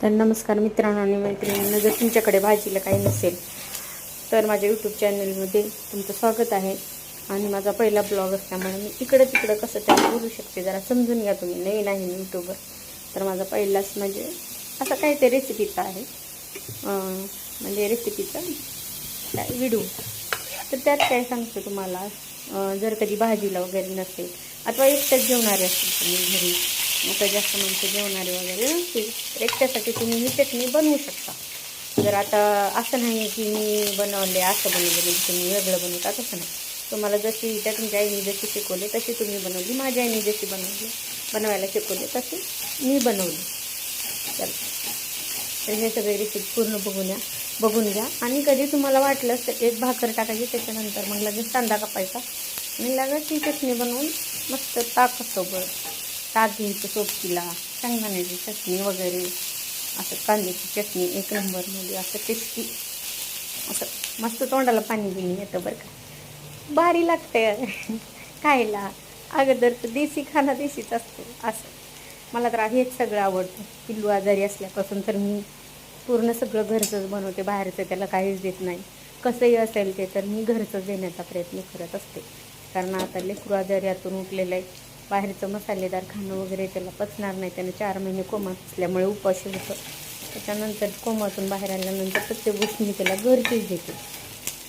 तर नमस्कार मित्रांनो आणि मैत्रिणींनो, जर तुमच्याकडे भाजीला काही नसेल तर माझ्या यूट्यूब चॅनलमध्ये तुमचं स्वागत आहे. आणि माझा पहिला ब्लॉग असल्यामुळे मी इकडं तिकडं कसं तरी बोलू शकते, जरा समजून घ्या. तुम्ही नवीन आहे मी यूट्यूबर, तर माझा पहिलाच म्हणजे असं काहीतरी रेसिपीचा आहे, म्हणजे रेसिपीचा काय व्हिडिओ. तर त्यात काय सांगते तुम्हाला, जर कधी भाजीला वगैरे नसेल अथवा एकट्याच जेवणारे असतील तुम्ही घरी, आता जास्त माणसं जेवणारे वगैरे नसतील तर एकट्यासाठी तुम्ही ही चटणी बनवू शकता. जर आता असं नाही की मी बनवले असं बनवले म्हणजे तुम्ही वेगळं बनवता, तसं नाही. तुम्हाला जशी त्या तुमच्या आईने जशी शिकवली तशी तुम्ही बनवली, माझ्या आईने जशी बनवायला शिकवली तशी मी बनवली. तर हे सगळे रेसिपी पूर्ण बघून घ्या. आणि कधी तुम्हाला वाटलं तर एक भाकर टाकायची, त्याच्यानंतर मग लगेच कांदा कापायचा आणि लगेच ती चटणी बनवून मस्त ताकासोबत ताक घ्यायचं सोबतीला, शेंगदाण्याची चटणी वगैरे, असं कांद्याची चटणी एक नंबरमध्ये असं टेस्टी, असं मस्त तोंडाला पाणी बिणी येतं बरं का, भारी लागते खायला. अगोदर तर देशी खाना देशीच असतो. असं मला तर हेच सगळं आवडतं. पिल्लू आजारी असल्यापासून तर मी पूर्ण सगळं घरचंच बनवते, बाहेरचं त्याला काहीच देत नाही. कसंही असेल ते तर मी घरचंच देण्याचा प्रयत्न करत असते, कारण आता लेकरू आजारी यातून उठलेलं आहे. बाहेरचं मसालेदार खाणं वगैरे त्याला पचणार नाही. त्याने 4 महिने कोमात असल्यामुळे उपाशी होतं. त्याच्यानंतर कोमातून बाहेर आल्यानंतर प्रत्येक गोष्टी मी त्याला घरचीच देते.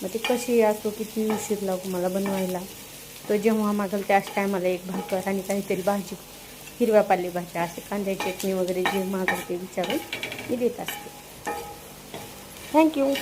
मग ते कशी असो, किती उशीर लागू मला बनवायला, तो जेव्हा मागेल त्याच टायमाला एक भाकर आणि काहीतरी भाजी, हिरव्या पालेभाज्या, असे कांद्याची चटणी वगैरे जे मागेल ते विचारून मी देत असते. थँक्यू.